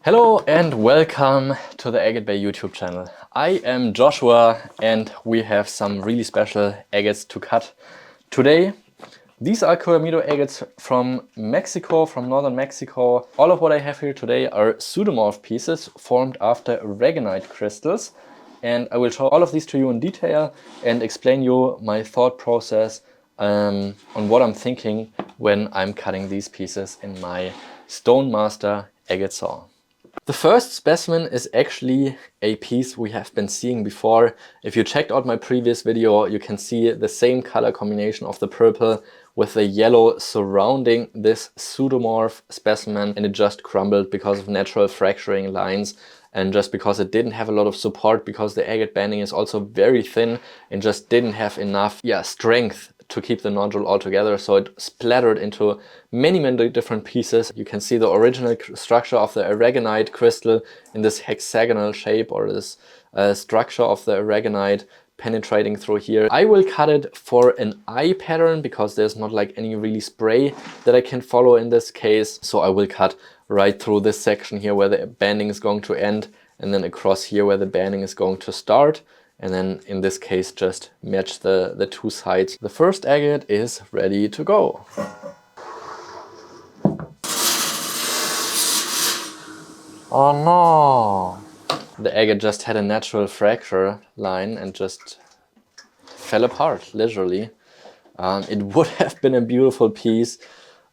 Hello and welcome to the Agatebay YouTube channel. I am Joshua and we have some really special agates to cut today. These are Coyamito agates from Mexico, from northern Mexico. All of what I have here today are pseudomorph pieces formed after aragonite crystals. And I will show all of these to you in detail and explain you my thought process on what I'm thinking when I'm cutting these pieces in my Stone Master agate saw. The first specimen is actually a piece we have been seeing before. If you checked out my previous video, you can see the same color combination of the purple with the yellow surrounding this pseudomorph specimen, and it just crumbled because of natural fracturing lines and just because it didn't have a lot of support, because the agate banding is also very thin and just didn't have enough strength to keep the nodule all together, so it splattered into many different pieces. You can see the original structure of the aragonite crystal in this hexagonal shape, or this structure of the aragonite penetrating through here. I will cut it for an eye pattern because there's not like any really spray that I can follow in this case. So I will cut right through this section here where the banding is going to end, and then across here where the banding is going to start. And then in this case just match the two sides. The first agate is ready to go. Oh no! The agate just had a natural fracture line and just fell apart, literally. It would have been a beautiful piece.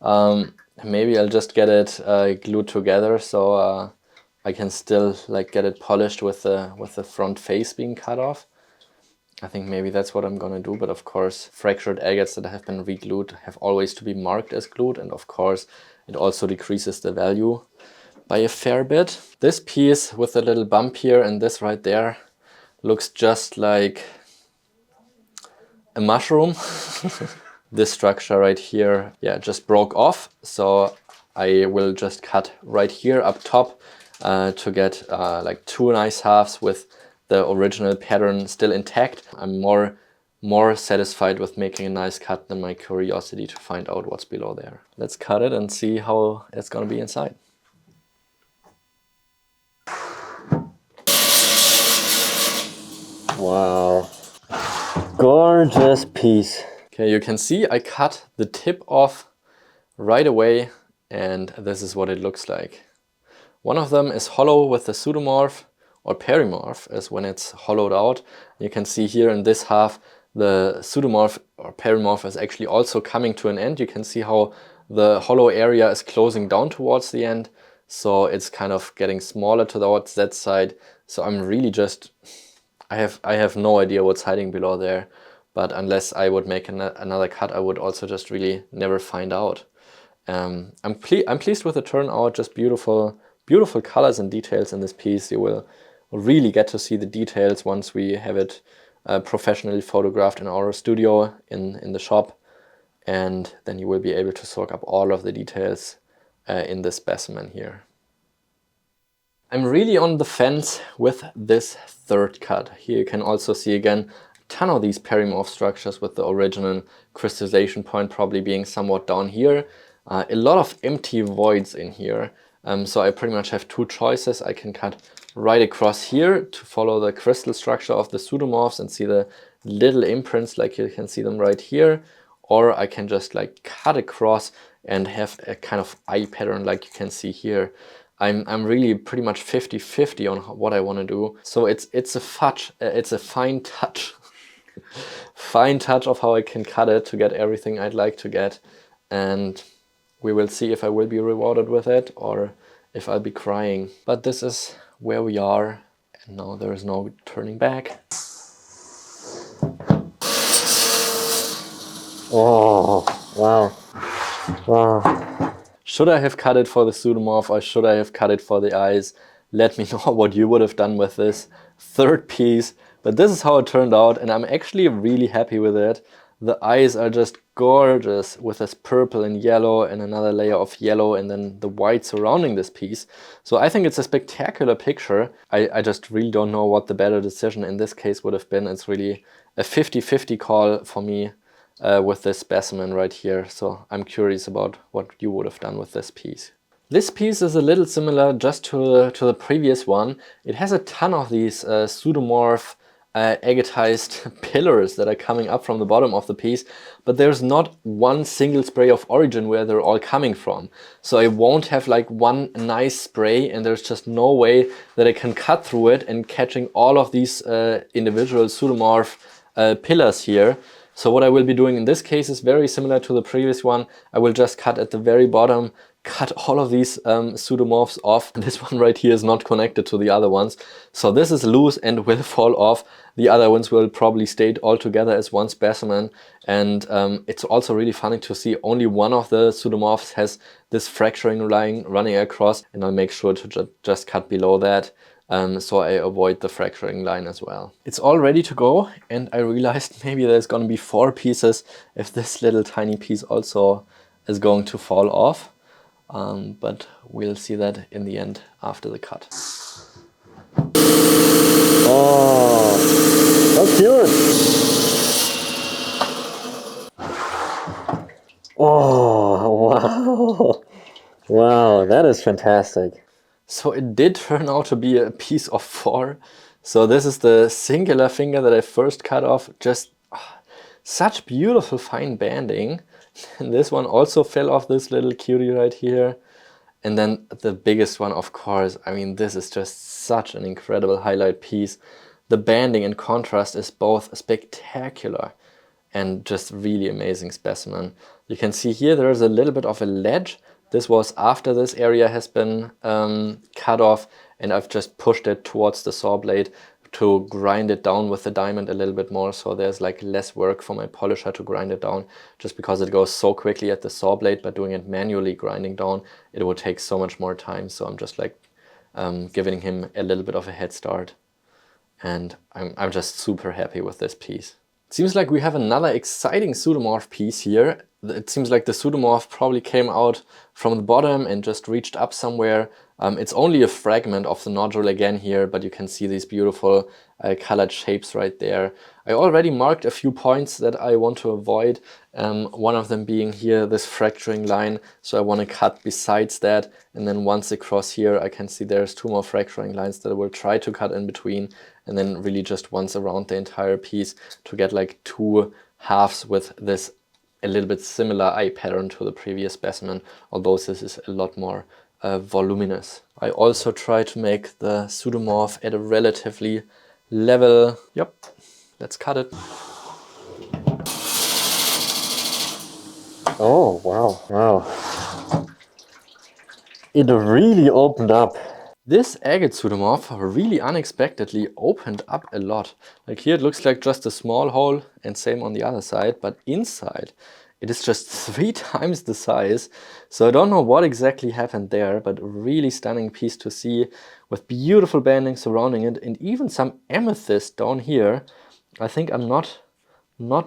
Maybe I'll just get it glued together so I can still like get it polished with the front face being cut off. I think maybe that's what I'm gonna do, but of course fractured agates that have been re-glued have always to be marked as glued, and of course it also decreases the value by a fair bit. This piece with the little bump here and this right there looks just like a mushroom. This structure right here, just broke off, so I will just cut right here up top to get like two nice halves with the original pattern still intact. I'm more satisfied with making a nice cut than my curiosity to find out what's below there. Let's cut it and see how it's gonna be inside. Wow, gorgeous piece. Okay, you can see I cut the tip off right away, and this is what it looks like. One of them is hollow with the pseudomorph, or perimorph is when it's hollowed out. You can see here in this half the pseudomorph or perimorph is actually also coming to an end. You can see how the hollow area is closing down towards the end, so it's kind of getting smaller towards that side. So I'm really just, I have no idea what's hiding below there, but unless I would make another cut, I would also just really never find out. I'm pleased with the turnout, just beautiful colors and details in this piece. You will really get to see the details once we have it professionally photographed in our studio in the shop, and then you will be able to soak up all of the details in this specimen here. I'm really on the fence with this third cut. Here you can also see again a ton of these perimorph structures with the original crystallization point probably being somewhat down here. A lot of empty voids in here. So I pretty much have two choices. I can cut right across here to follow the crystal structure of the pseudomorphs and see the little imprints like you can see them right here. Or I can just like cut across and have a kind of eye pattern like you can see here. I'm really pretty much 50-50 on what I want to do. So it's a fine touch. Fine touch of how I can cut it to get everything I'd like to get. And we will see if I will be rewarded with it or if I'll be crying. But this is where we are, and now there is no turning back. Oh, wow. Wow. Should I have cut it for the pseudomorph or should I have cut it for the eyes? Let me know what you would have done with this third piece. But this is how it turned out, and I'm actually really happy with it. The eyes are just gorgeous with this purple and yellow and another layer of yellow and then the white surrounding this piece. So I think it's a spectacular picture. I just really don't know what the better decision in this case would have been. It's really a 50-50 call for me with this specimen right here. So I'm curious about what you would have done with this piece. This piece is a little similar just to the previous one. It has a ton of these pseudomorph agatized pillars that are coming up from the bottom of the piece, but there's not one single spray of origin where they're all coming from. So I won't have like one nice spray, and there's just no way that I can cut through it and catching all of these individual pseudomorph pillars here. So what I will be doing in this case is very similar to the previous one. I will just cut at the very bottom, cut all of these pseudomorphs off. This one right here is not connected to the other ones. So this is loose and will fall off. The other ones will probably stay all together as one specimen. And it's also really funny to see only one of the pseudomorphs has this fracturing line running across. And I'll make sure to just cut below that. So I avoid the fracturing line as well. It's all ready to go, and I realized maybe there's going to be 4 pieces if this little tiny piece also is going to fall off. But we'll see that in the end after the cut. Oh, so cute! Oh, wow! Wow, that is fantastic. So it did turn out to be a piece of 4. So this is the singular finger that I first cut off. Just such beautiful fine banding. And this one also fell off, this little cutie right here. And then the biggest one, of course, I mean, this is just such an incredible highlight piece. The banding and contrast is both spectacular and just really amazing specimen. You can see here there's a little bit of a ledge. This was after this area has been cut off, and I've just pushed it towards the saw blade to grind it down with the diamond a little bit more, so there's like less work for my polisher to grind it down, just because it goes so quickly at the saw blade. But doing it manually, grinding down, it would take so much more time. So I'm just like giving him a little bit of a head start, and I'm just super happy with this piece. It seems like we have another exciting pseudomorph piece here. It seems like the pseudomorph probably came out from the bottom and just reached up somewhere. It's only a fragment of the nodule again here, but you can see these beautiful colored shapes right there. I already marked a few points that I want to avoid, one of them being here, this fracturing line. So I want to cut besides that, and then once across here I can see there's 2 more fracturing lines that I will try to cut in between, and then really just once around the entire piece to get like 2 halves with this a little bit similar eye pattern to the previous specimen, although this is a lot more voluminous. I also try to make the pseudomorph at a relatively level. Yep, let's cut it. Oh, wow, wow. It really opened up. This agate pseudomorph really unexpectedly opened up a lot. Like here it looks like just a small hole, and same on the other side, but inside it is just 3 times the size. So I don't know what exactly happened there, but really stunning piece to see with beautiful banding surrounding it, and even some amethyst down here. I think I'm not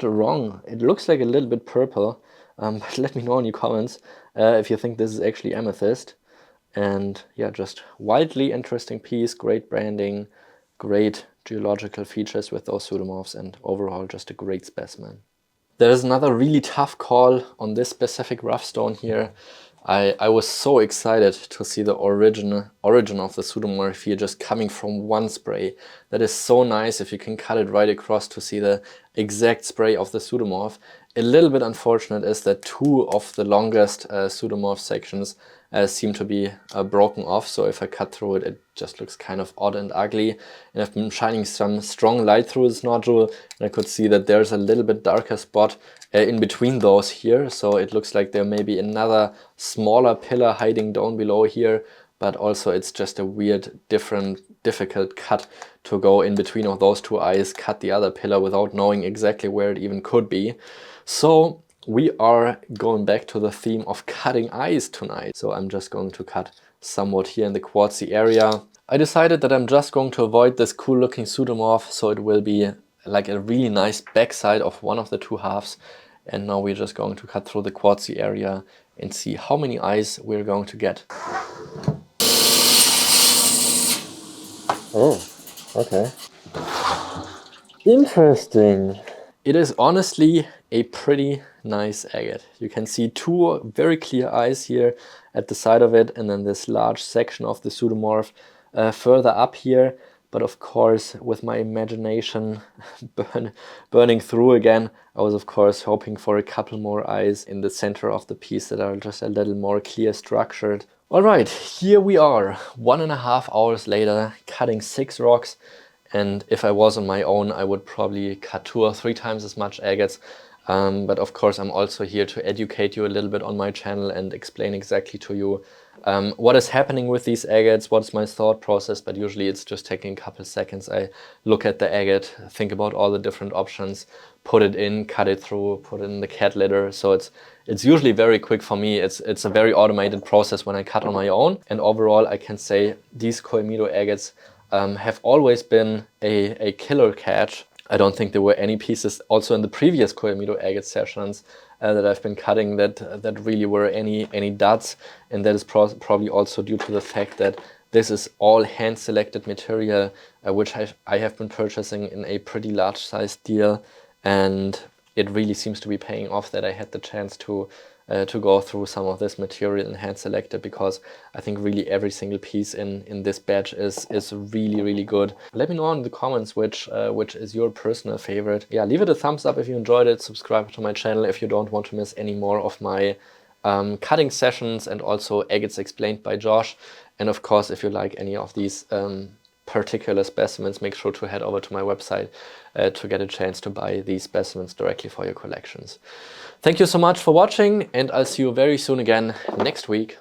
wrong. It looks like a little bit purple, but let me know in your comments if you think this is actually amethyst. And yeah, just wildly interesting piece, great branding, great geological features with those pseudomorphs, and overall just a great specimen. There's another really tough call on this specific rough stone here. I was so excited to see the origin of the pseudomorph here just coming from one spray. That is so nice if you can cut it right across to see the exact spray of the pseudomorph. A little bit unfortunate is that 2 of the longest pseudomorph sections seem to be broken off, so if I cut through it, it just looks kind of odd and ugly. And I've been shining some strong light through this nodule, and I could see that there's a little bit darker spot in between those here, so it looks like there may be another smaller pillar hiding down below here, but also it's just a weird, difficult cut to go in between of those 2 eyes, cut the other pillar without knowing exactly where it even could be. So we are going back to the theme of cutting eyes tonight. So I'm just going to cut somewhat here in the quartzy area. I decided that I'm just going to avoid this cool looking pseudomorph, so it will be like a really nice backside of one of the 2 halves. And now we're just going to cut through the quartzy area and see how many eyes we're going to get. Oh, okay. Interesting. It is honestly a pretty nice agate. You can see two very clear eyes here at the side of it, and then this large section of the pseudomorph further up here. But of course, with my imagination burning through again, I was of course hoping for a couple more eyes in the center of the piece that are just a little more clear structured. All right, here we are, 1.5 hours later, cutting 6 rocks. And if I was on my own, I would probably cut 2 or 3 times as much agates. But of course, I'm also here to educate you a little bit on my channel and explain exactly to you what is happening with these agates, what's my thought process. But usually it's just taking a couple seconds. I look at the agate, think about all the different options, put it in, cut it through, put it in the cat litter. So it's usually very quick for me. It's a very automated process when I cut on my own. And overall, I can say these Coyamito agates have always been a killer catch. I don't think there were any pieces also in the previous Coyamito agate sessions that I've been cutting that really were any duds, and that is probably also due to the fact that this is all hand-selected material, which I have been purchasing in a pretty large-sized deal, and it really seems to be paying off that I had the chance to go through some of this material and hand select it, because I think really every single piece in this batch is really good. Let me know in the comments which is your personal favorite. Yeah, leave it a thumbs up if you enjoyed it, subscribe to my channel if you don't want to miss any more of my cutting sessions and also agates explained by Josh. And of course, if you like any of these particular specimens, make sure to head over to my website to get a chance to buy these specimens directly for your collections. Thank you so much for watching, and I'll see you very soon again next week.